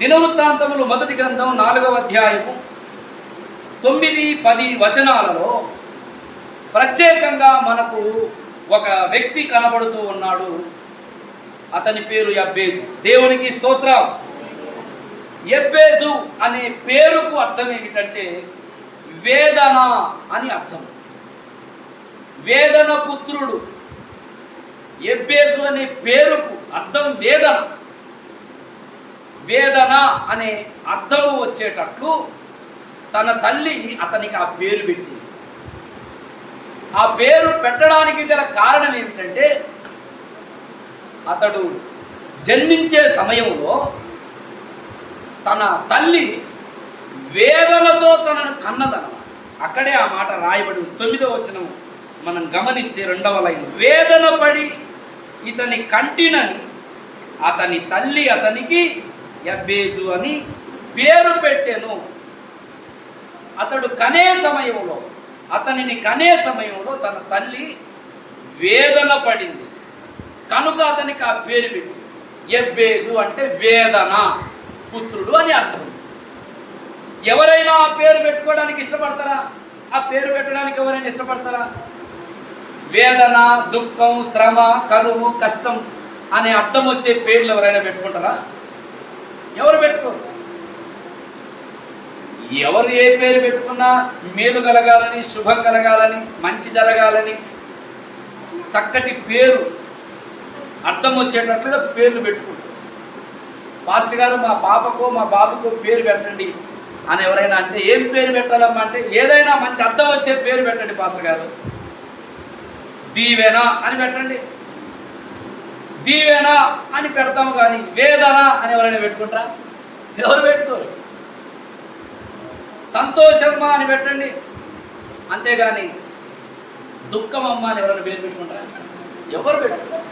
దినవృత్తాంతములు మొదటి గ్రంథం 4వ అధ్యాయము 9-10 వచనాలలో ప్రత్యేకంగా మనకు ఒక వ్యక్తి కనబడుతూ ఉన్నాడు. అతని పేరు యబ్బేజు. దేవునికి స్తోత్రం. యబ్బేజు అనే పేరుకు అర్థం ఏమిటంటే వేదన అని అర్థం. వేదన పుత్రుడు. యబ్బేజు అనే పేరుకు అర్థం వేదన. వేదన అనే అర్థం వచ్చేటట్లు తన తల్లి అతనికి ఆ పేరు పెట్టింది. ఆ పేరు పెట్టడానికి గల కారణం ఏమిటంటే అతడు జన్మించే సమయంలో తన తల్లి వేదనతో తనను కన్నదనమాట. అక్కడే ఆ మాట రాయబడి 9వ వచనం మనం గమనిస్తే 2వ లైన్, వేదన పడి ఇతని కంటినని అతని తల్లి అతనికి యబ్బేజు అని పేరు పెట్టెను. అతనిని కనే సమయంలో తన తల్లి వేదన పడింది కనుక అతనికి ఆ పేరు పెట్టి యబ్బేజు అంటే వేదన పుత్రుడు అని అర్థం. ఎవరైనా ఆ పేరు పెట్టుకోవడానికి ఇష్టపడతారా? ఆ పేరు పెట్టడానికి ఎవరైనా ఇష్టపడతారా? వేదన, దుఃఖం, శ్రమ, కరువు, కష్టం అనే అర్థం వచ్చే పేర్లు ఎవరైనా పెట్టుకుంటారా? ఎవరు పెట్టుకోరు. ఎవరు ఏ పేరు పెట్టుకున్నా మేలు కలగాలని, శుభం కలగాలని, మంచి జరగాలని చక్కటి పేరు అర్థం వచ్చేటట్లుగా పేర్లు పెట్టుకుంటారు. పాస్టర్ గారు మా పాపకో మా బాబుకో పేరు పెట్టండి అని ఎవరైనా అంటే ఏం పేరు పెట్టాలమ్మా అంటే ఏదైనా మంచి అర్థం వచ్చే పేరు పెట్టండి పాస్టర్ గారు. దీవెన అని పెట్టండి. దీవెన అని పెడతాము కానీ వేదన అని ఎవరైనా పెట్టుకుంటారా? ఎవరు పెట్టుకోరు. సంతోషమ్మ అని పెట్టండి, అంతేగాని దుఃఖమమ్మ అని ఎవరైనా పేరు పెట్టుకుంటారా? ఎవరు పెట్టుకోరు.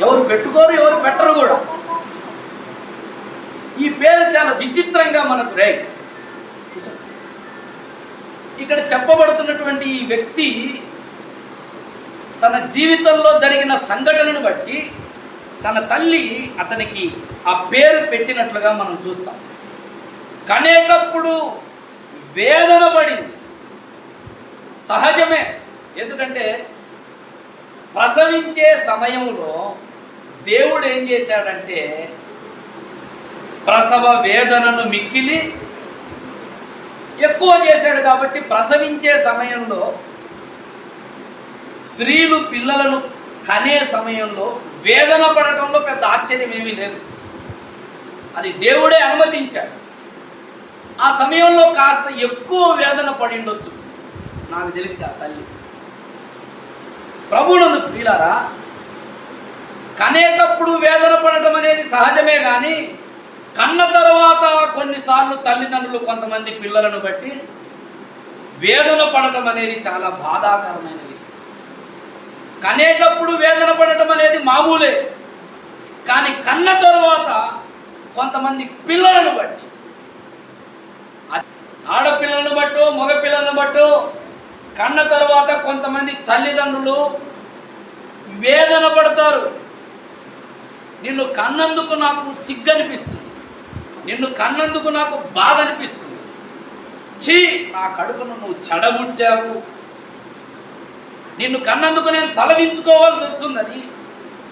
ఎవరు పెట్టుకోరు, ఎవరు పెట్టరు కూడా. ఈ పేరు చాలా విచిత్రంగా మనకు ఇక్కడ చెప్పబడుతున్నటువంటి ఈ వ్యక్తి తన జీవితంలో జరిగిన సంఘటనను బట్టి తన తల్లి అతనికి ఆ పేరు పెట్టినట్లుగా మనం చూస్తాం. కనేటప్పుడు వేదన పడింది, సహజమే. ఎందుకంటే ప్రసవించే సమయంలో దేవుడు ఏం చేశాడంటే ప్రసవ వేదనను మిక్కిలి ఎక్కువ చేశాడు. కాబట్టి ప్రసవించే సమయంలో స్త్రీలు పిల్లలను కనే సమయంలో వేదన పడటంలో పెద్ద ఆశ్చర్యం ఏమీ లేదు. అది దేవుడే అనుమతించాడు. ఆ సమయంలో కాస్త ఎక్కువ వేదన పడిండొచ్చు నాకు తెలిసి ఆ తల్లి. ప్రభువునందు ప్రియులారా, కనేటప్పుడు వేదన పడటం అనేది సహజమే. కానీ కన్న తర్వాత కొన్నిసార్లు తల్లిదండ్రులు కొంతమంది పిల్లలను బట్టి వేదన పడటం అనేది చాలా బాధాకరమైన విషయం. కనేటప్పుడు వేదన పడటం అనేది మామూలే. కానీ కన్న తర్వాత కొంతమంది పిల్లలను బట్టి, ఆడపిల్లలను బట్టో మగపిల్లలను బట్టో కన్న తర్వాత కొంతమంది తల్లిదండ్రులు వేదన పడతారు. నిన్ను కన్నందుకు నాకు సిగ్గు అనిపిస్తుంది, నిన్ను కన్నందుకు నాకు బాధ అనిపిస్తుంది, ఛీ నా కడుపును నువ్వు చెడబుట్టావు, నిన్ను కన్నందుకు నేను తలదించుకోవాల్సి వస్తుందని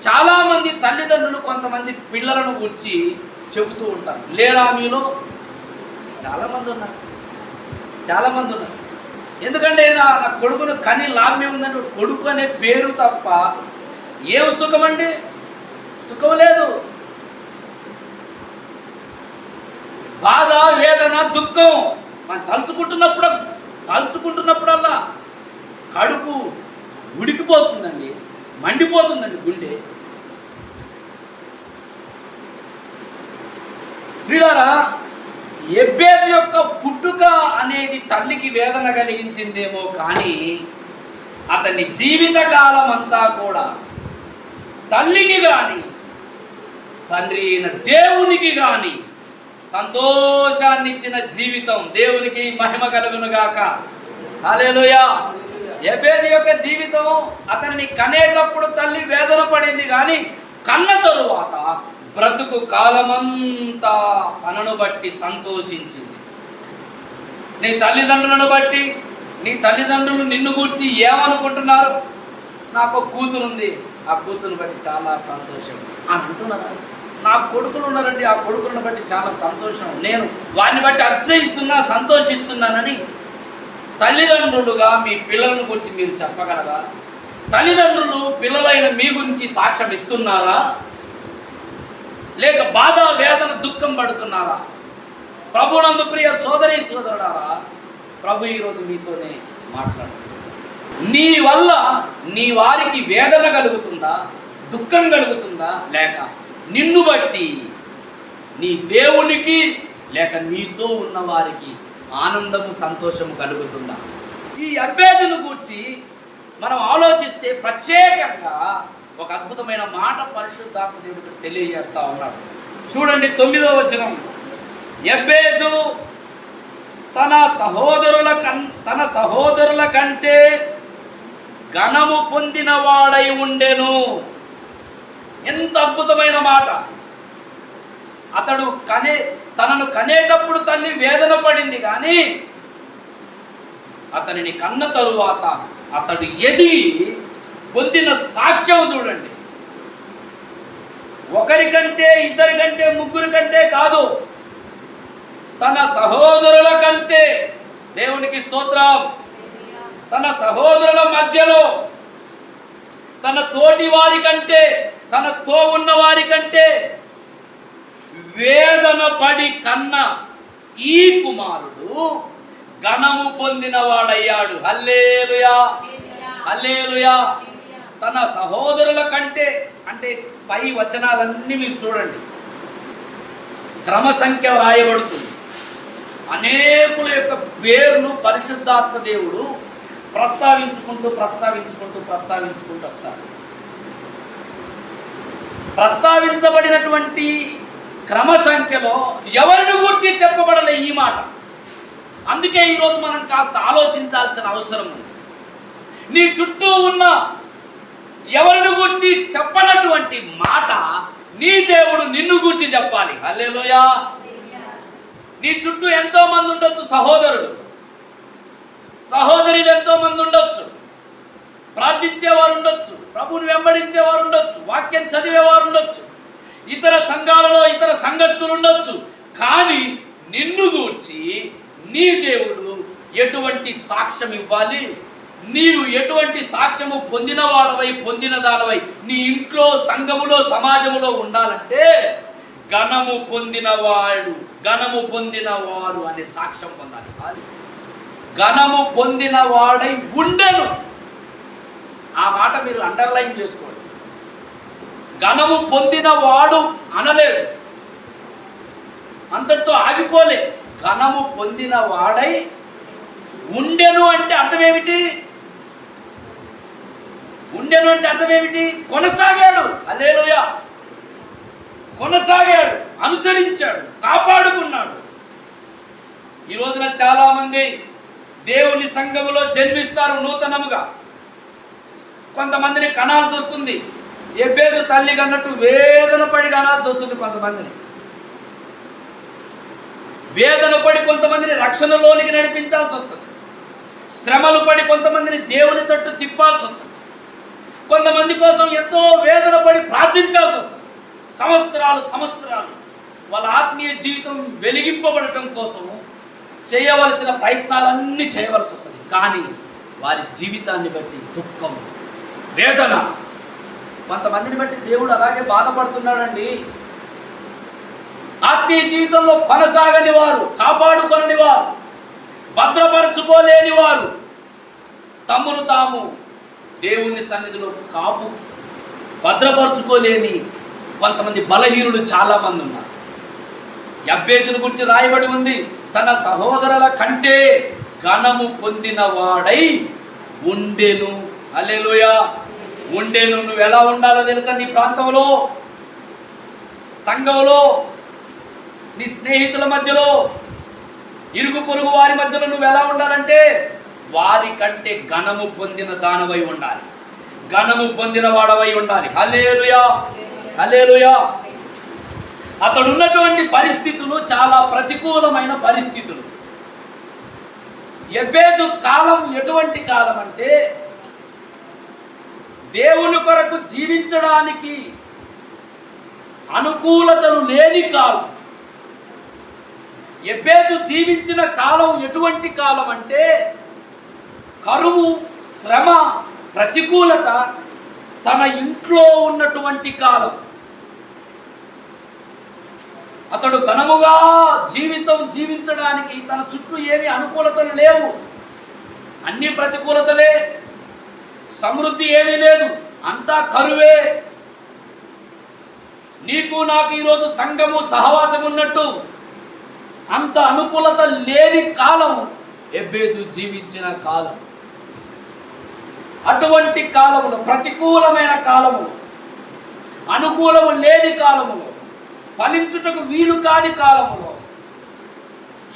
చాలామంది తల్లిదండ్రులు కొంతమంది పిల్లలను గురించి చెబుతూ ఉంటారు. లేరా మీలో? చాలామంది ఉన్నారు. ఎందుకంటే నా కొడుకును కని లాభం ఏముందంటే కొడుకు అనే పేరు తప్ప ఏం సుఖమండి? సుఖం లేదు. బాధ, వేదన, దుఃఖం మనం తలుచుకుంటున్నప్పుడల్లా కడుపు ఉడికిపోతుందండి, మండిపోతుందండి గుండె. వీళ్ళారా, యబ్బేజు యొక్క పుట్టుక అనేది తల్లికి వేదన కలిగించిందేమో కానీ అతని జీవితకాలం అంతా కూడా తల్లికి కానీ తండ్రి అయిన దేవునికి కానీ సంతోషాన్ని ఇచ్చిన జీవితం. దేవునికి మహిమ కలుగును గాక. హల్లెలూయా. యబ్బేజు యొక్క జీవితం, అతనిని కనేటప్పుడు తల్లి వేదన పడింది కానీ కన్న తరువాత బ్రతుకు కాలమంతా తనను బట్టి సంతోషించింది. నీ తల్లిదండ్రులను బట్టి, నీ తల్లిదండ్రులు నిన్ను గూర్చి ఏమనుకుంటున్నారు? నాకు ఒక కూతురు ఉంది, ఆ కూతురుని బట్టి చాలా సంతోషం అని అంటున్నారా? నాకు కొడుకులు ఉన్నారండి, ఆ కొడుకులను బట్టి చాలా సంతోషం, నేను వారిని బట్టి అతిశయిస్తున్నా, సంతోషిస్తున్నానని తల్లిదండ్రులుగా మీ పిల్లలను గురించి మీరు చెప్పగలరా? తల్లిదండ్రులు పిల్లలైన మీ గురించి సాక్ష్యం ఇస్తున్నారా? లేక బాధ, వేదన, దుఃఖం పడుతున్నారా? ప్రభునందు ప్రియ సోదరి సోదరుడారా, ప్రభు ఈరోజు మీతోనే మాట్లాడుతున్నాడు. నీ వల్ల నీ వారికి వేదన కలుగుతుందా, దుఃఖం కలుగుతుందా, లేక నిన్ను బట్టి నీ దేవునికి లేక నీతో ఉన్న వారికి ఆనందము, సంతోషము కలుగుతుందా? ఈ యబ్బేజును గూర్చి మనం ఆలోచిస్తే ప్రత్యేకంగా ఒక అద్భుతమైన మాట పరిశుద్ధాత్మ దేవుడు తెలియజేస్తా ఉన్నాడు. చూడండి 9వ వచనం. యబ్బేజు తన సహోదరుల కంటే ఘనము పొందిన వాడై ఉండెను. ఎంత అద్భుతమైన మాట! అతడు తనను కనేటప్పుడు తల్లి వేదన పడింది, కానీ అతనిని కన్న తరువాత అతడు ఎదిగి పొందిన సాక్ష్యం చూడండి. ఒకరికంటే, ఇద్దరికంటే, ముగ్గురి కంటే కాదు, తన సహోదరుల కంటే. దేవునికి స్తోత్రం. తన సహోదరుల మధ్యలో తన తోటి వారి కంటే, తనతో ఉన్న వారి కంటే వేదన పడి కన్న ఈ కుమారుడు ఘనము పొందిన వాడయ్యాడు. హల్లెలూయా, హల్లెలూయా. తన సహోదరుల కంటే అంటే పై వచనాలన్నీ మీరు చూడండి, క్రమ సంఖ్య రాయబడుతుంది. అనేకుల యొక్క పేర్లు పరిశుద్ధాత్మ దేవుడు ప్రస్తావించుకుంటూ వస్తాడు. ప్రస్తావించబడినటువంటి క్రమ సంఖ్యలో ఎవరిని గురించి చెప్పబడలే ఈ మాట. అందుకే ఈరోజు మనం కాస్త ఆలోచించాల్సిన అవసరం ఉంది. నీ చుట్టూ ఉన్న ఎవరిని గురించి చెప్పనటువంటి మాట నీ దేవుడు నిన్ను గురించి చెప్పాలి. హల్లెలూయా. నీ చుట్టూ ఎంతో మంది ఉండొచ్చు, సహోదరులు ఎంతో మంది ఉండొచ్చు, ప్రార్థించేవారు ఉండొచ్చు, ప్రభువుని వెంబడించేవారు ఉండొచ్చు, వాక్యం చదివేవారు ఉండొచ్చు, ఇతర సంఘాలలో ఇతర సంఘస్థులు ఉండొచ్చు. కానీ నిన్ను గూర్చి నీ దేవుడు ఎటువంటి సాక్ష్యం ఇవ్వాలి? నీవు ఎటువంటి సాక్ష్యము పొందిన దానవై నీ ఇంట్లో, సంఘములో, సమాజములో ఉండాలంటే ఘనము పొందినవారు అనే సాక్ష్యం పొందాలి. ఘనము పొందిన వాడై ఉండెను. ఆ మాట మీరు అండర్లైన్ చేసుకోండి. ఘనము పొందిన వాడు అనలేదు, అంతటితో ఆగిపోలే. ఘనము పొందిన వాడై ఉండెను అంటే అర్థమేమిటి? కొనసాగాడు. హల్లెలూయా. కొనసాగాడు, అనుసరించాడు, కాపాడుకున్నాడు. ఈ రోజున చాలా మంది దేవుని సంఘములో జన్మిస్తారు నూతనముగా. కొంతమందిని కనాల్సి వస్తుంది, యబ్బేజు తల్లి కన్నట్టు వేదన పడి కనాల్సి వస్తుంది. కొంతమందిని రక్షణలోనికి నడిపించాల్సి వస్తుంది. శ్రమలు పడి కొంతమందిని దేవుని తట్టు తిప్పాల్సి వస్తుంది. కొంతమంది కోసం ఎంతో వేదన పడి ప్రార్థించాల్సి వస్తుంది. సంవత్సరాలు వాళ్ళ ఆత్మీయ జీవితం వెలిగింపబడటం కోసం చేయవలసిన ప్రయత్నాలన్నీ చేయవలసి వస్తుంది. కానీ వారి జీవితాన్ని బట్టి దుఃఖం, వేదన. కొంతమందిని బట్టి దేవుడు అలాగే బాధపడుతున్నాడండి. ఆత్మీయ జీవితంలో కొనసాగని వారు, కాపాడుకొనని వారు, భద్రపరచుకోలేని వారు, తమను తాము దేవుని సన్నిధిలో భద్రపరచుకోలేని కొంతమంది బలహీనులు చాలామంది ఉన్నారు. యబ్బేజును గురించి రాయబడి ఉంది, తన సహోదరుల కంటే ఘనము పొందిన వాడై ఉండెను. హల్లెలూయా. ఉండెను. నువ్వు ఎలా ఉండాలో తెలుసా? నీ ప్రాంతంలో, సంఘంలో, నీ స్నేహితుల మధ్యలో, ఇరుగు పొరుగు వారి మధ్యలో నువ్వు ఎలా ఉండాలంటే వారి కంటే ఘనము పొందిన దానవై ఉండాలి, ఘనము పొందిన వాడవై ఉండాలి. హల్లెలూయా, హల్లెలూయా. అతడున్నటువంటి పరిస్థితులు చాలా ప్రతికూలమైన పరిస్థితులు. ఎబ్బేజు కాలం ఎటువంటి కాలం అంటే దేవుని కొరకు జీవించడానికి అనుకూలతలు లేని కాలం. ఎబ్బేజు జీవించిన కాలం ఎటువంటి కాలం అంటే కరువు, శ్రమ, ప్రతికూలత తన ఇంట్లో ఉన్నటువంటి కాలం. అతడు ఘనముగా జీవించడానికి తన చుట్టూ ఏమి అనుకూలతలు లేవు, అన్ని ప్రతికూలతలే, సమృద్ధి ఏమీ లేదు, అంతా కరువే. నీకు నాకు ఈరోజు సంఘము సహవాసం ఉన్నట్టు అంత అనుకూలత లేని కాలం ఎబ్బేజు జీవించిన కాలం. అటువంటి కాలములో, ప్రతికూలమైన కాలములో, అనుకూలము లేని కాలములో, ఫలించుటకు వీలు కాని కాలములో,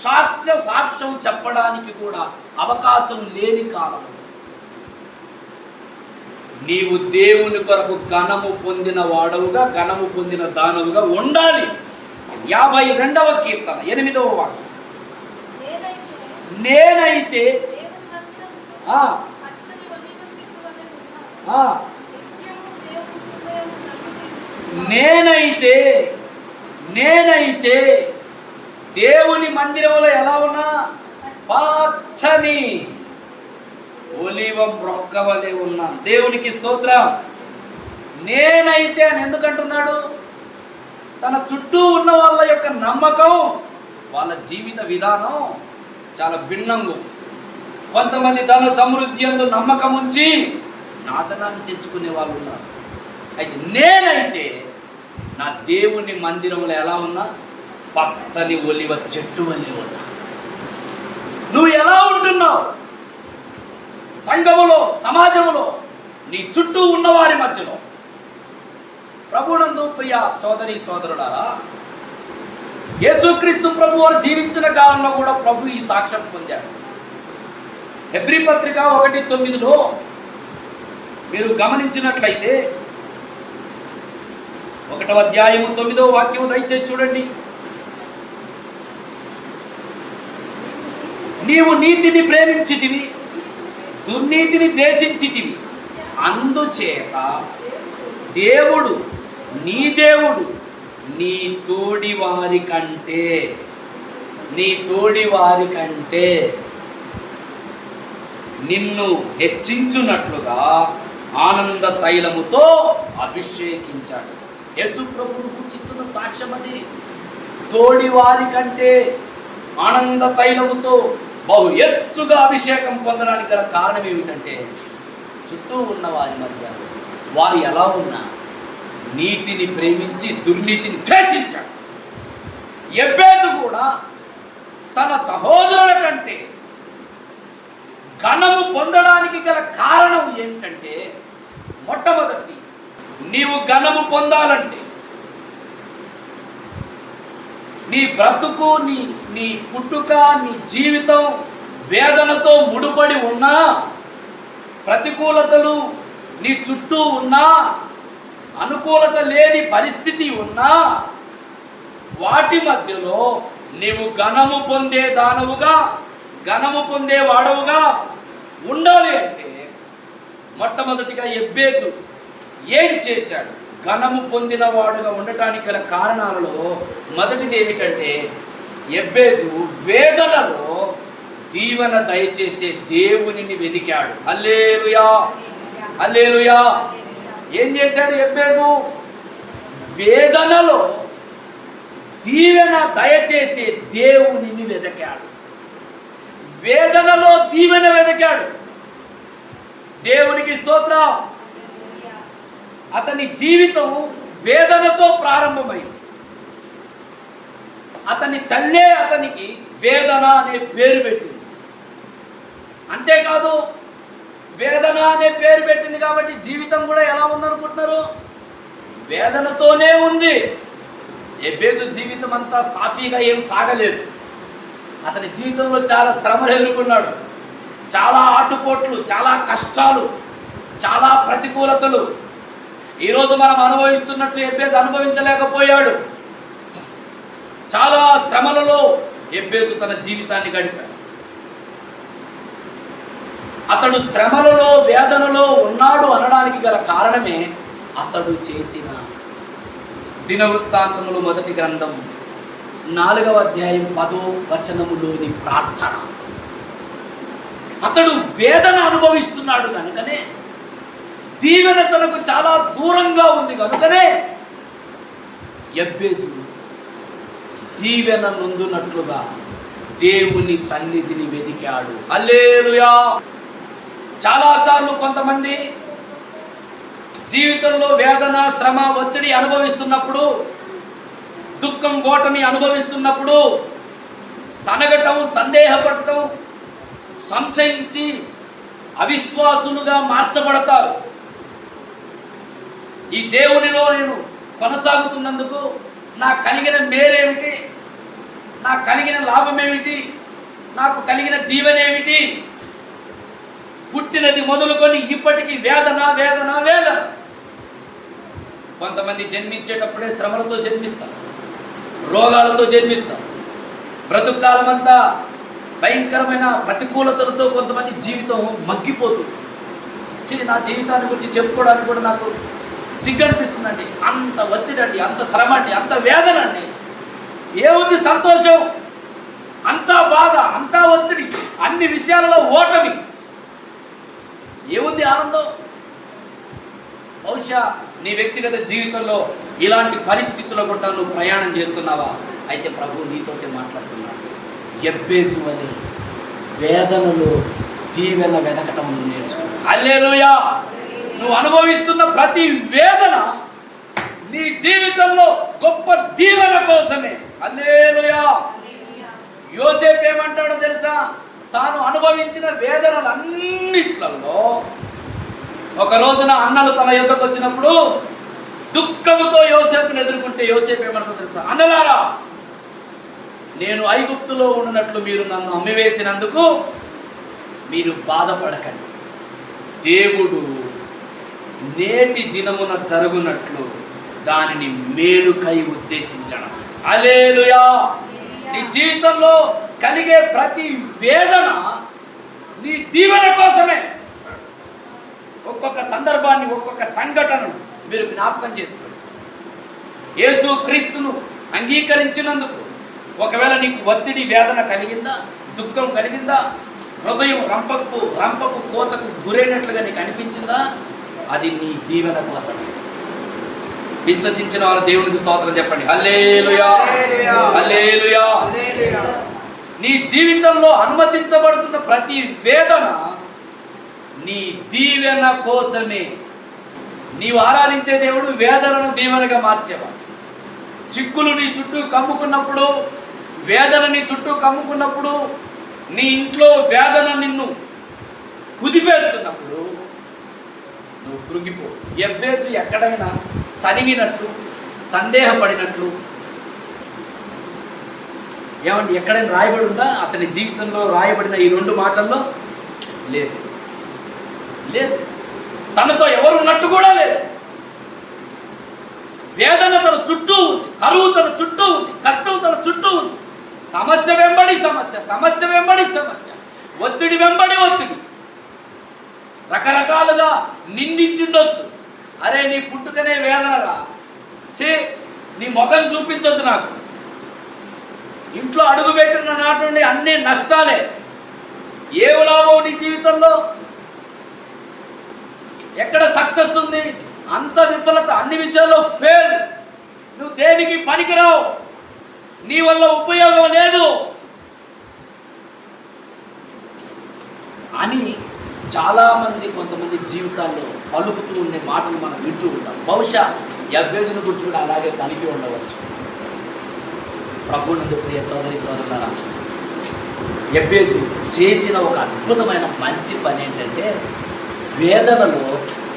సాక్ష్యం చెప్పడానికి కూడా అవకాశం లేని కాలము నీవు దేవుని కొరకు ఘనము పొందిన వాడవుగా, ఘనము పొందిన దానవుగా ఉండాలి. 52వ కీర్తన 8వ వాక్యం. నేనైతే నేనైతే దేవుని మందిరంలో ఎలా ఉన్నా పచ్చని ఒలీవ మొక్క వలె ఉన్నా. దేవునికి స్తోత్రం. నేనైతే అని ఎందుకంటున్నాడు? తన చుట్టూ ఉన్న వాళ్ళ యొక్క నమ్మకం, వాళ్ళ జీవిత విధానం చాలా భిన్నంగా. కొంతమంది ధన సమృద్ధి యందు నమ్మకం ఉంచి నాశనాన్ని తెచ్చుకునే వాళ్ళు ఉన్నారు. అయితే నేనైతే నా దేవుని మందిరంలో ఎలా ఉన్నా పచ్చని ఒలివ చెట్టు వలె ఉన్నా. నువ్వు ఎలా ఉంటున్నావు? సంఘములో, సమాజంలో, నీ చుట్టూ ఉన్నవారి మధ్యలో. ప్రభునందు ప్రియ సోదరి సోదరులారా, యేసుక్రీస్తు ప్రభు వారు జీవించిన కాలంలో కూడా ప్రభు ఈ సాక్ష్యం పొందాడు. హెబ్రీ పత్రిక 1:9లో మీరు గమనించినట్లయితే 1వ అధ్యాయము 9వ వాక్యం దయచేసి చూడండి. నీవు నీతిని ప్రేమించితివి, దుర్నీతిని ద్వేషించితివి, అందుచేత దేవుడు నీ తోడి వారి కంటే నిన్ను హెచ్చించున్నట్లుగా ఆనంద తైలముతో అభిషేకించాడు. యేసు ప్రభువు గుర్తిస్తున్న సాక్ష్యం అది. తోడి వారి కంటే ఆనంద తైలముతో బహు ఎత్తుగా అభిషేకం పొందడానికి గల కారణం ఏమిటంటే చుట్టూ ఉన్న వారి మధ్య వారు ఎలా ఉన్నా నీతిని ప్రేమించి దుర్నీతిని ద్వేషించాడు. ఎబ్బేజు కూడా తన సహోదరుల కంటే ఘనము పొందడానికి గల కారణం ఏమిటంటే, మొట్టమొదటిది, నీవు ఘనము పొందాలంటే నీ బ్రతుకు, నీ పుట్టుక, నీ జీవితం వేదనతో ముడిపడి ఉన్నా, ప్రతికూలతలు నీ చుట్టూ ఉన్నా, అనుకూలత లేని పరిస్థితి ఉన్నా, వాటి మధ్యలో నీవు ఘనము పొందే దానవుగా, ఘనము పొందే వాడవుగా ఉండాలి అంటే మొట్టమొదటిగా ఎబ్బేజు ఏం చేశాడు? ఘనము పొందిన వాడుగా ఉండటానికి గల కారణాలలో మొదటిది ఏమిటంటే, ఎబ్బేజు వేదనలో దీవెన దయచేసే దేవునిని వెదికాడు. హల్లెలూయా, హల్లెలూయా. ఏం చేశాడు ఎబ్బేజు? వేదనలో దీవెన దయచేసే దేవునిని వెదకాడు. వేదనలో దీవెన వెదకాడు. దేవునికి స్తోత్రం. అతని జీవితం వేదనతో ప్రారంభమైంది. అతని తల్లే అతనికి వేదన అనే పేరు పెట్టింది. అంతేకాదు, వేదన అనే పేరు పెట్టింది కాబట్టి జీవితం కూడా ఎలా ఉందనుకుంటున్నారు? వేదనతోనే ఉంది. ఎబ్బేజు జీవితం అంతా సాఫీగా ఏం సాగలేదు. అతని జీవితంలో చాలా శ్రమలు ఎదుర్కొన్నాడు, చాలా ఆటుపోట్లు, చాలా కష్టాలు, చాలా ప్రతికూలతలు. ఈరోజు మనం అనుభవిస్తున్నట్లు ఎబ్బేజు అనుభవించలేకపోయాడు. చాలా శ్రమలలో యెబ్బేజు తన జీవితాన్ని గడిపాడు. అతడు శ్రమలలో వేదనలో ఉన్నాడు అనడానికి గల కారణమే అతడు చేసిన దినవృత్తాంతములు 1వ గ్రంథం 4వ అధ్యాయం 10వ వచనములోని ప్రార్థన. అతడు వేదన అనుభవిస్తున్నాడు కనుకనే, దీవెన తనకు చాలా దూరంగా ఉంది కనుకనే యెబ్బేజు దీవెన నొందునట్లుగా దేవుని సన్నిధిని వెదికాడు. హల్లెలూయా. చాలాసార్లు కొంతమంది జీవితంలో వేదన, శ్రమ, ఒత్తిడి అనుభవిస్తున్నప్పుడు, దుఃఖం, ఓటమి అనుభవిస్తున్నప్పుడు సనగటం, సందేహపడటం, సంశయించి అవిశ్వాసులుగా మార్చబడతారు. ఈ దేవునిలో నేను కొనసాగుతున్నందుకు నాకు కలిగిన మేరేమిటి, నాకు కలిగిన లాభం ఏమిటి, నాకు కలిగిన దీవెనేమిటి? పుట్టినది మొదలుకొని ఇప్పటికీ వేదన వేదన వేదన. కొంతమంది జన్మించేటప్పుడే శ్రమలతో జన్మిస్తారు, రోగాలతో జన్మిస్తారు. బ్రతుకాలం అంతా భయంకరమైన ప్రతికూలతలతో కొంతమంది జీవితం మగ్గిపోతుంది. నా జీవితాన్ని గురించి చెప్పుకోవడానికి కూడా నాకు సిగ్గనిపిస్తుందండి. అంత ఒత్తిడి అండి, అంత శ్రమ అండి, అంత వేదన అండి. ఏముంది సంతోషం? అంతా బాధ, అంతా ఒత్తిడి, అన్ని విషయాలలో ఓటమి. ఏముంది ఆనందం? బహుశా నీ వ్యక్తిగత జీవితంలో ఇలాంటి పరిస్థితుల గుండా నువ్వు ప్రయాణం చేస్తున్నావా? అయితే ప్రభు నీతోటి మాట్లాడుతున్నాడు. యెబ్బేజు వలె వేదనలో దీవెన వెదకటం నువ్వు నేర్చుకో. హల్లెలూయా. నువ్వు అనుభవిస్తున్న ప్రతి వేదన నీ జీవితంలో గొప్ప దీవెన కోసమే. హల్లెలూయా. యోసేపు ఏమంటాడో తెలుసా? తాను అనుభవించిన వేదనలన్నిట్లలో ఒక రోజున అన్నలు తన యొద్దకు వచ్చినప్పుడు దుఃఖముతో యోసేపును ఎదుర్కొంటే యోసేపు ఏమంటాడో తెలుసా? అన్నలారా, నేను ఐగుప్తులో ఉన్నట్లు మీరు నన్ను అమ్మివేసినందుకు మీరు బాధపడకండి. దేవుడు నేటి దినమున జరుగునట్లు దానిని మేలుకై ఉద్దేశించడం. హల్లెలూయా. నీ జీవితంలో కలిగే ప్రతి వేదన నీ దీవెన కోసమే. ఒక్కొక్క సందర్భాన్ని, ఒక్కొక్క సంఘటనను మీరు జ్ఞాపకం చేసుకోండి. యేసు క్రీస్తును అంగీకరించినందుకు ఒకవేళ నీకు ఒత్తిడి, వేదన కలిగిందా, దుఃఖం కలిగిందా, హృదయం రంపకు కోతకు గురైనట్లుగా నీకు అనిపించిందా? అది నీ దీవెన కోసమే. విశ్వసించిన వారు దేవునికి స్తోత్రం చెప్పండి. హల్లెలూయా, హల్లెలూయా. నీ జీవితంలో అనుమతించబడుతున్న ప్రతి వేదన నీ దీవెన కోసమే. నీవు ఆరాధించే దేవుడు వేదనను దీవెనగా మార్చేవాడు. చిక్కులు నీ చుట్టూ కమ్ముకున్నప్పుడు, వేదన నీ చుట్టూ కమ్ముకున్నప్పుడు, నీ ఇంట్లో వేదన నిన్ను కుదిపేస్తున్నప్పుడు నువ్వు కృంగిపో. యెబ్బేజు ఎక్కడైనా సనిగినట్లు, సందేహపడినట్లు ఏమంటే ఎక్కడైనా రాయబడి ఉందా? అతని జీవితంలో రాయబడిన ఈ 2 మాటల్లో లేదు. లేదు. తనతో ఎవరు ఉన్నట్టు కూడా లేదు. వేదన తన చుట్టూ ఉంది, కరువు తన చుట్టూ ఉంది, కష్టం తన చుట్టూ ఉంది. సమస్య వెంబడి సమస్య, సమస్య వెంబడి సమస్య, ఒత్తిడి వెంబడి ఒత్తిడి. రకరకాలుగా నిందించుండొచ్చు. అరే నీ పుట్టుకనే వేదనరా, నీ ముఖం చూపించొద్దు నాకు, ఇంట్లో అడుగుపెట్టిన నాటి నుండి అన్ని నష్టాలే, ఏ లాభం నీ జీవితంలో? ఎక్కడ సక్సెస్ ఉంది? అంత విఫలత, అన్ని విషయాల్లో ఫెయిల్. నువ్వు దేనికి పనికిరావు, నీ వల్ల ఉపయోగం లేదు అని చాలామంది, కొంతమంది జీవితాల్లో పలుకుతూ ఉండే మాటలు మనం వింటూ ఉంటాం. బహుశా యెబ్బేజును గురించి కూడా అలాగే పలికి ఉండవచ్చు. ప్రభునందు ప్రియ సోదరి సోదరులారా, యెబ్బేజు చేసిన ఒక అద్భుతమైన మంచి పని ఏంటంటే, వేదనలో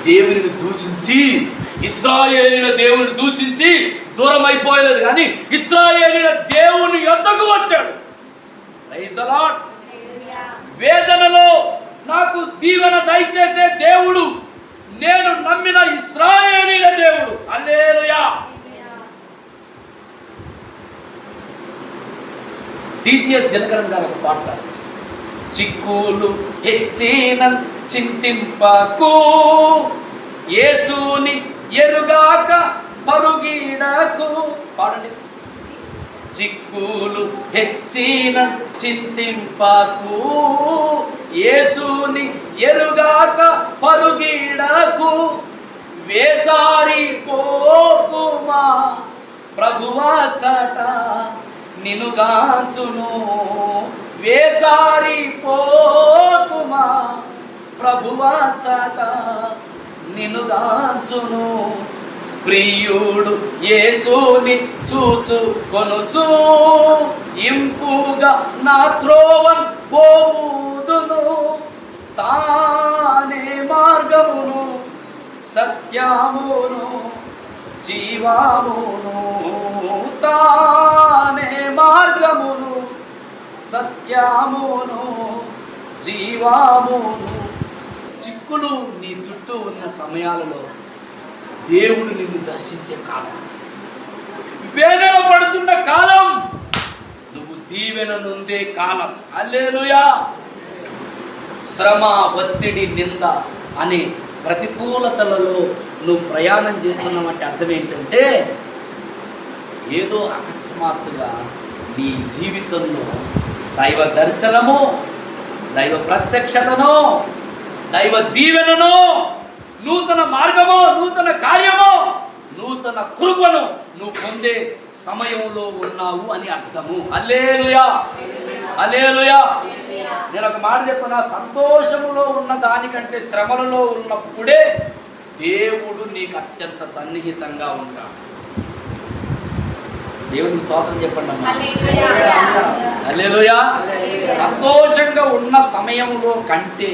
దేవుని దూషించి, ఇశ్రాయేలీయుల దేవుని దూషించి దూరం అయిపోయేది కానీ ఇశ్రాయేలీయుల దేవుని యొద్దకు వచ్చాడు. Praise the Lord. వేదనలో నాకు దీవెన దయచేసే దేవుడు నేను నమ్మిన ఇశ్రాయేలీయుల దేవుడు. హల్లెలూయా. టీజీఎస్ దినకరన్ గారు ఒక పాట రాశారు. చిక్కులు హెచ్చిన చింతింపకు, యేసుని ఎరుగాక పరుగీడకు. పాడండి. చిక్కులు హెచ్చిన చింతింపకు, యేసుని ఎరుగాక పరుగీడకు, వేసారి పోకుమా ప్రభువాచట నినుగాంచును, వేసారి పోకుమా ప్రభువాచట నినుగాంచును. ప్రియుడు యేసుని చూచు కొనుచు, ఇంపుగా నా త్రోవన్ పోవుదును, తానే మార్గమును సత్యమును జీవమును, తానే మార్గమును సత్యమును జీవమును. చిక్కులు నీ చుట్టూ ఉన్న సమయాలలో దేవుడు నిన్ను దర్శించే కాలం, వేదన పడుతున్న కాలం, నువ్వు దీవెన నొందే కాలం. హల్లెలూయా. శ్రమ, ఒత్తిడి, నింద అనే ప్రతికూలతలలో నువ్వు ప్రయాణం చేస్తున్నావంటే అర్థం ఏంటంటే, ఏదో అకస్మాత్తుగా నీ జీవితంలో దైవ దర్శనము, దైవ ప్రత్యక్షతను, దైవ దీవెనను, నూతన మార్గము, నూతన కార్యము, నూతన కృపను నువ్వు పొందే సమయంలో ఉన్నావు అని అర్థము. హల్లెలూయా, హల్లెలూయా. నేను ఒక మాట చెప్పనా, సంతోషములో ఉన్న దానికంటే శ్రమలలో ఉన్నప్పుడే దేవుడు నీకు అత్యంత సన్నిహితంగా ఉంటాడు. దేవుడికి స్తోత్రం చెప్పండి అమ్మా. హల్లెలూయా. సంతోషంగా ఉన్న సమయంలో కంటే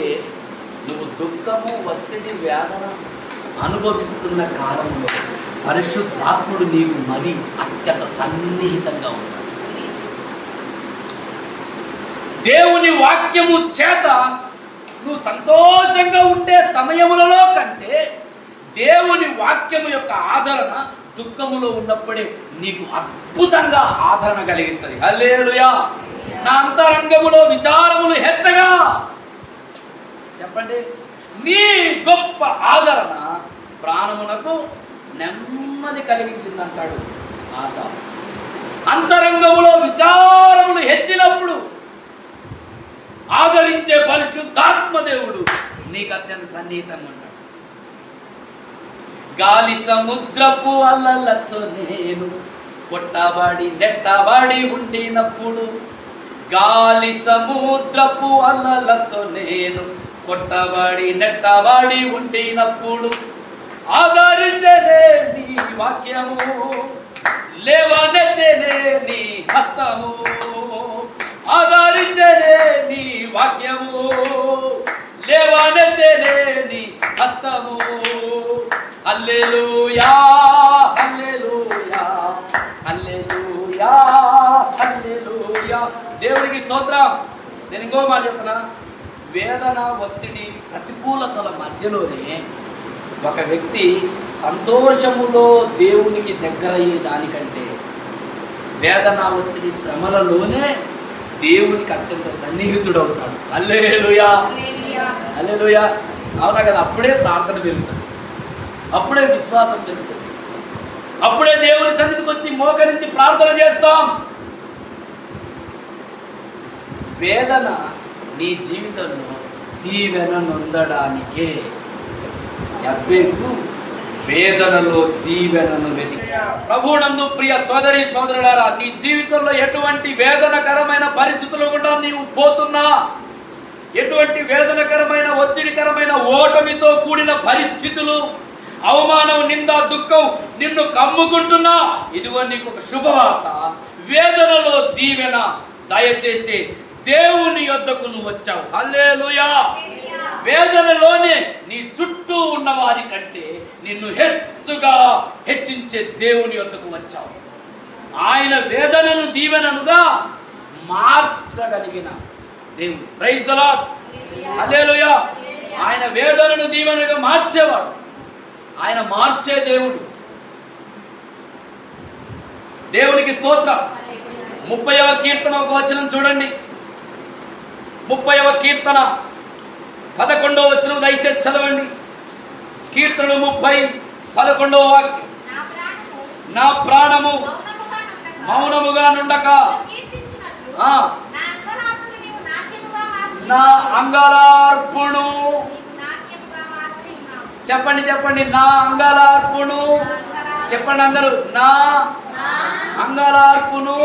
నువ్వు దుఃఖము, ఒత్తిడి, వేదన అనుభవిస్తున్న కాలంలో పరిశుద్ధాత్ముడు నీకు మరి అత్యంత సన్నిహితంగా ఉంటాడు. దేవుని వాక్యము చేత నువ్వు సంతోషంగా ఉండే సమయములలో కంటే దేవుని వాక్యము యొక్క ఆదరణ దుఃఖములో ఉన్నప్పుడే నీకు అద్భుతంగా ఆదరణ కలిగిస్తుంది. హల్లెలూయా. నా అంతరంగములో విచారములు హెచ్చగా, చెప్పండి, నీ గొప్ప ఆదరణ ప్రాణమునకు నెమ్మది కలిగించిందంటాడు ఆసా. అంతరంగములో విచారములు హెచ్చినప్పుడు ఆదరించే పరిశుద్ధాత్మ దేవుడు నీకు అత్యంత సన్నిహితంగా ఉంటాడు. గాలి సముద్రపు అలలతో నేను కొట్టబడి నెట్టబడి ఉండినప్పుడు, గాలి సముద్రపు అలలతో నేను కొట్టబడి నెట్టబడి ఉండినప్పుడు, ఆదరించనే నీ వాక్యము, లేవనెత్తనే నీ హస్తము, ఆదరించనే నీ వాక్యము, లేవనెత్తనే నీ హస్తము. హల్లెలూయా, హల్లెలూయా, హల్లెలూయా, హల్లెలూయా. దేవునికి స్తోత్రం. నేను ఇంకో మాట చెప్పనా, వేదన, ఒత్తిడి, ప్రతికూలతల మధ్యలోనే ఒక వ్యక్తి సంతోషములో దేవునికి దగ్గరయ్యే దానికంటే వేదన, ఒత్తిడి, శ్రమలలోనే దేవునికి అత్యంత సన్నిహితుడవుతాడు. హల్లెలూయా, హల్లెలూయా. అవునా కదా? అప్పుడే ప్రార్థన పెరుగుతుంది, అప్పుడే విశ్వాసం పెరుగుతుంది, అప్పుడే దేవుని సన్నిధికి వచ్చి మోకరించి ప్రార్థన చేస్తాం. వేదన నీ జీవితంలో దీవెన నొందడానికే యెహోవా వేదనలో దీవెనను వెతికి. ప్రభువునందు ప్రియ సోదరి సోదరులారా, నీ జీవితంలో ఎటువంటి వేదనకరమైన పరిస్థితులు కూడా నీవు పోతున్నా, ఎటువంటి వేదనకరమైన, ఒత్తిడికరమైన, ఓటమితో కూడిన పరిస్థితులు, అవమానం, నింద, దుఃఖం నిన్ను కమ్ముకుంటున్నా, ఇదిగో నీకు ఒక శుభవార్త. వేదనలో దీవెన దయచేసి దేవుని యొద్దకు నువ్వు వచ్చావు. హల్లెలూయా. వేదనలోనే నీ చుట్టూ ఉన్న వారి కంటే నిన్ను హెచ్చించే దేవుని యొద్దకు వచ్చావు. ఆయన వేదనను దీవెననుగా మార్చగలిగిన దేవుడు. Praise the Lord. హల్లెలూయా. ఆయన వేదనను దీవెనగా మార్చేవాడు, ఆయన మార్చే దేవుడు. దేవునికి స్తోత్రం. 30వ కీర్తన ఒక వచనం చూడండి. 30వ కీర్తన 11వ వచనం దయచేసి చదవండి. కీర్తనలు 30:11 వాక్యం. నా ప్రాణము మౌనముగా నుండక నా అంగలార్పును, చెప్పండి చెప్పండి, నా అంగలార్పును, చెప్పండి అందరూ, నా అంగలార్పును.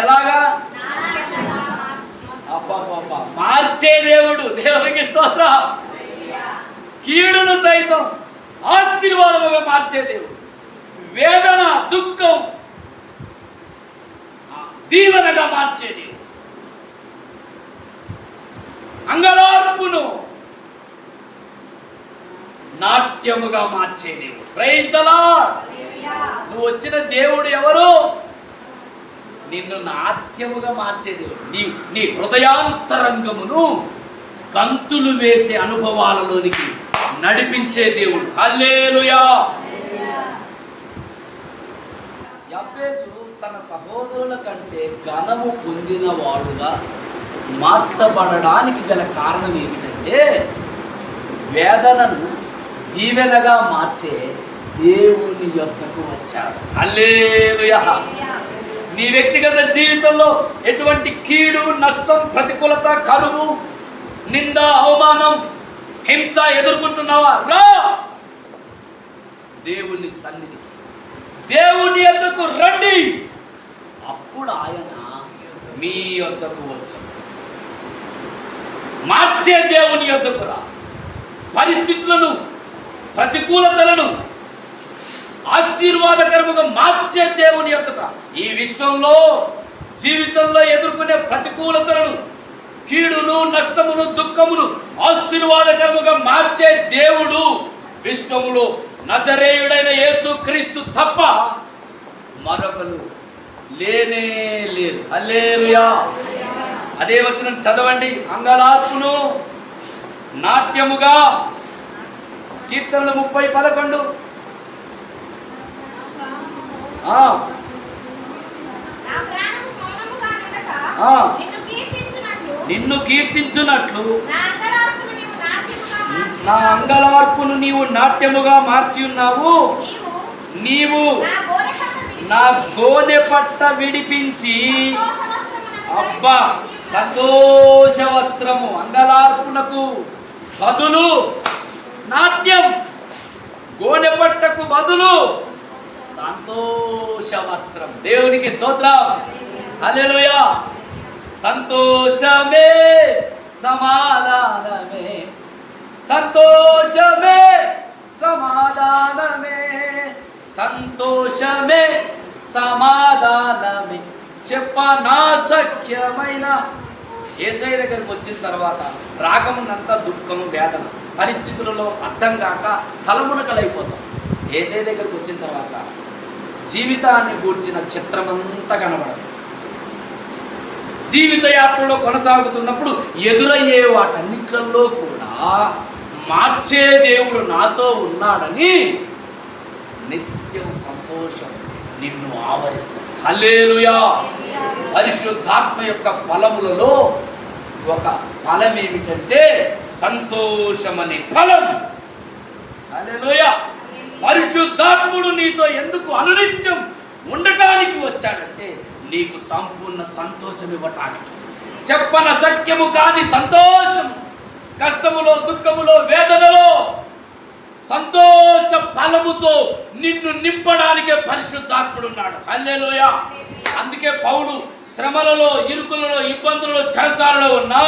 ఎలాగా? అబ్బా, మార్చే దేవుడు. దేవునికి స్తోత్రం. కీడును సైతం ఆశీర్వాదముగా మార్చే దేవుడు. వేదన దుఃఖం దీవెనగా మార్చే దేవుడు. అంగలార్పును నాట్యముగా మార్చే దేవుడు. Praise the Lord. నువ్వు వచ్చిన దేవుడు ఎవరు? నిన్ను నాట్యముగా మార్చే దేవుడు. నీ హృదయాంతరంగమును గంతులు వేసే అనుభవాలలోనికి నడిపించే దేవుడు. హల్లెలూయా. యెఫెసు తన సహోదరుల కంటే ఘనము పొందిన వాడుగా మార్చబడడానికి గల కారణం ఏమిటంటే వేదనను దీవెనగా మార్చే దేవుని యొద్దకు వచ్చాడు. హల్లెలూయా. నీ వ్యక్తిగత జీవితంలో ఎటువంటి కీడు, నష్టం, ప్రతికూలత, కరువు, నింద, అవమానం, హింస ఎదుర్కొంటున్నావా? రా దేవుని సన్నిధికి, దేవుని యొద్దకు రండి. అప్పుడు ఆయన మీ యొద్దకు వచ్చు. మార్చే దేవుని యొద్దకు రా. పరిస్థితులను, ప్రతికూలతలను ఆశీర్వాదకరముగా మార్చే దేవుని యొద్దకు. ఈ విశ్వంలో జీవితంలో ఎదుర్కొనే ప్రతికూలతలను, కీడును, నష్టమును, దుఃఖమును ఆశీర్వాదకరముగా మార్చే దేవుడు విశ్వములో నజరేయుడైన యేసుక్రీస్తు తప్ప మరొకరు లేనే లేరు. హల్లెలూయా. అదే వచనం చదవండి. అంగలార్పును నాట్యముగా, కీర్తనలు 30:11. నిన్ను కీర్తించున్నట్లు నా అంగలార్పును నీవు నాట్యముగా మార్చి ఉన్నావు. నీవు నా గోనె పట్ట విడిపించి, అబ్బా, సంతోష వస్త్రము. అంగలార్పునకు బదులు నాట్యం, గోనె పట్టకు బదులు సంతోష వస్త్రం. దేవునికి స్తోత్రం. హల్లెలూయా. సంతోషమే సమాధానమే, సంతోషమే సమాధానమే, సంతోషమే సమాధానమే చెప్పనా సఖ్యమైన. యేసయ్య దగ్గరికి వచ్చిన తర్వాత రాగమునంతా దుఃఖం, వేదన, పరిస్థితులలో అర్థం కాక తలమునకలైపోతాం. యేసయ్య దగ్గరికి వచ్చిన తర్వాత జీవితాన్ని గూర్చిన చిత్రమంతా కనబడదు. జీవిత యాత్రలో కొనసాగుతున్నప్పుడు ఎదురయ్యే వాటన్నిట్లలో కూడా మార్చే దేవుడు నాతో ఉన్నాడని నిత్యం సంతోషం నిన్ను ఆవరిస్తుంది. హల్లెలూయా. పరిశుద్ధాత్మ యొక్క ఫలములలో ఒక ఫలం ఏమిటంటే సంతోషమనే ఫలం. హల్లెలూయా. పరిశుద్ధాత్ముడు నీతో ఎందుకు అనునిత్యం ఉండటానికి వచ్చాడంటే నీకు సంపూర్ణ సంతోషం ఇవ్వటానికి. చెప్పన సత్యము కాని సంతోషం, కష్టములో, దుఃఖములో, వేదనలో సంతోష ఫలముతో నిన్ను నింపడానికే పరిశుద్ధాత్ముడు ఉన్నాడు. హల్లెలూయా. అందుకే పౌలు శ్రమలలో, ఇరుకులలో, ఇబ్బందులలో, చెరసాలలో ఉన్నా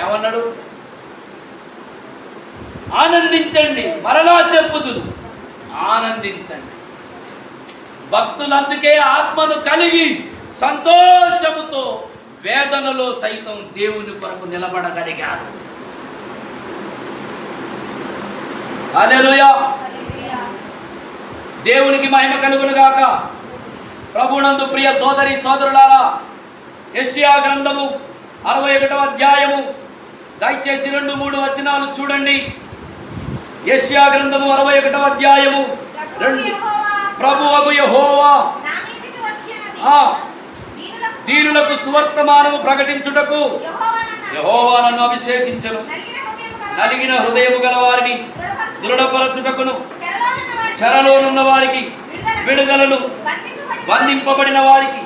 ఏమన్నాడు? ఆనందించండి, మరలా చెప్పుదురు, ఆనందించండి. భక్తులు అందుకే ఆత్మను కలిగి సంతోషముతో వేదనలో సైతం దేవుని కొరకు నిలబడగలిగారు. హల్లెలూయా. దేవునికి మహిమ కలుగును గాక. ప్రభునందు ప్రియ సోదరి సోదరులారా, యెషయా గ్రంథము 61వ అధ్యాయము దయచేసి 2-3 వచనాలు చూడండి. యెషయా గ్రంథము 61వ అధ్యాయము 2. ప్రభువగు యెహోవా దీనులకు సువర్తమానము ప్రకటించుటకు యెహోవా నన్ను అభిషేకించెను. నలిగిన హృదయము గల వారిని దృఢపరచుటకును, చెరలోనున్న వారికి విడుదలను, బంధింపబడిన వారికి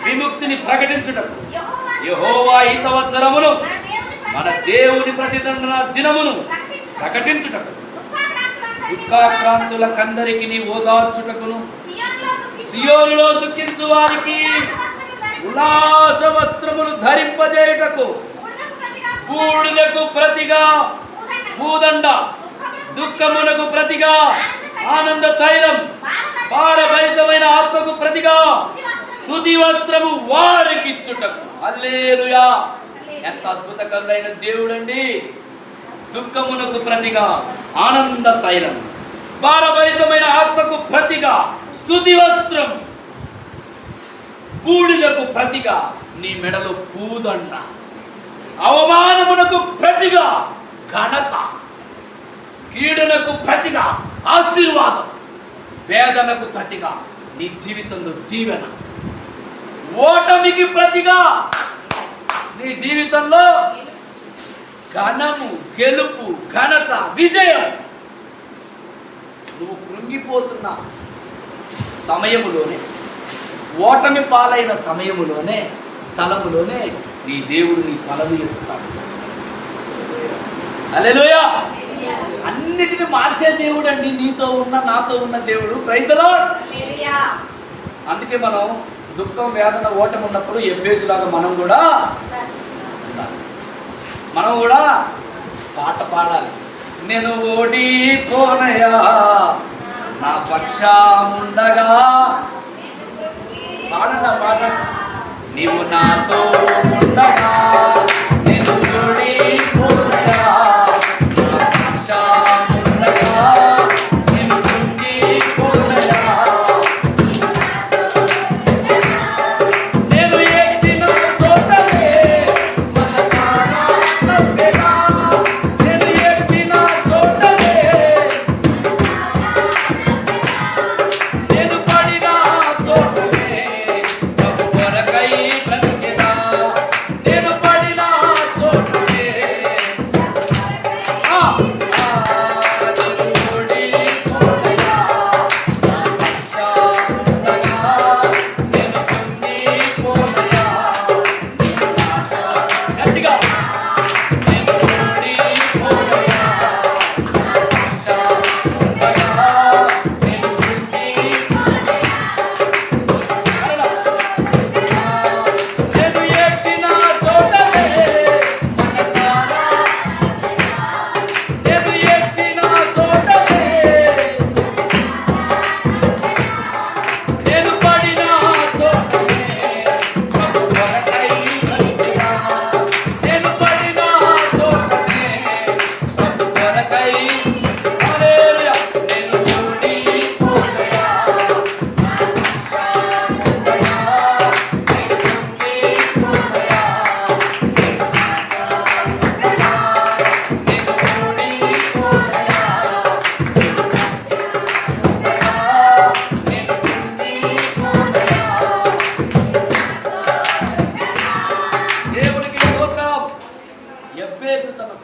విముక్తిని ప్రకటించుటకు యెహోవా హితవత్సరమును, మన దేవుని ప్రతిదండన దినమును ప్రకటించుటకు, దుఃఖాక్రాంతులకందరికి నీ ఓదార్చుటకును, సియోనులో దుఃఖించు వారికి ఉల్లాస వస్త్రములు ధరింపజేయుటకు, బూడిదకు ప్రతిగా భూదండ, దుఃఖమునకు ప్రతిగా ఆనంద తైలం, భారభరితమైన ఆత్మకు ప్రతిగా స్తుతి వస్త్రము వారికి ఇచ్చుటకు. హల్లెలూయా! ఎంత అద్భుతకరమైన దేవుడండి. దుఃఖమునకు ప్రతిగా ఆనంద తైలం, భారభరితమైన ఆత్మకు ప్రతిగా స్తుతి వస్త్రం, బూడిదకు ప్రతిగా నీ మెడలో పూదండ, అవమానమునకు ప్రతిగా ఘనత, కీడునకు ప్రతిగా ఆశీర్వాదం, వేదనకు ప్రతిగా నీ జీవితంలో దీవెన, ఓటమికి ప్రతిగా నీ జీవితంలో ఘనము, గెలుపు, ఘనత, విజయం. నువ్వు కృంగిపోతున్న సమయములోనే, ఓటమి పాలైన సమయములోనే, స్థలములోనే నీ దేవుడు నీ తలను ఎత్తుతాడు. హల్లెలూయా! అన్నిటిని మార్చే దేవుడు అండి నీతో ఉన్న, నాతో ఉన్న దేవుడు. Praise the Lord. అందుకే మనం దుఃఖం, వేదన, ఓటమి ఉన్నప్పుడు ఎబ్బేజులాగా మనం కూడా పాట పాడాలి. నేను ఓడిపోనయా నా పక్షముండగా, పాడండి ఆ పాట. నీవు నాతో ఉండగా నేను ఓడిపోనయా నా పక్షముండగా, నేను కృంగిపోనయా, నేను ఏడ్చిన చోటనే మనసారా నవ్వెనా, నేను ఏడ్చిన చోటనే, నేను పడిన చోటనే ప్రభు కొరకై బ్రతికెనా, నేను పడిన చోటనే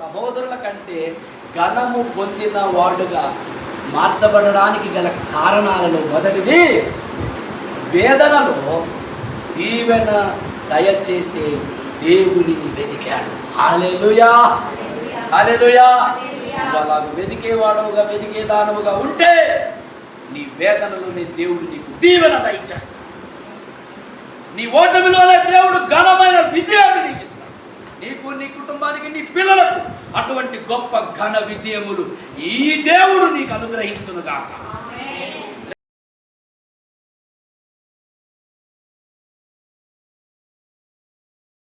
సహోదరుల కంటే ఘనము పొందిన వాడుగా మార్చబడడానికి గల కారణాలలో మొదటిది వేదనలో దీవెన దయచేసే దేవునిని వెతికాడు. హల్లెలూయా, హల్లెలూయా. అలాగ వెతికేవాడుగా, వెతికేదానముగా ఉంటే నీ వేదనలోనే దేవుడు నీకు దీవెన దయచేస్తాడు. నీ ఓటమిలోనే దేవుడు ఘనమైన విజయాన్ని నీకు ఇస్తాడు. నీకు, నీ కుటుంబానికి, నీ పిల్లలకు అటువంటి గొప్ప ఘన విజయములు ఈ దేవుడు నీకు అనుగ్రహించునుగాక.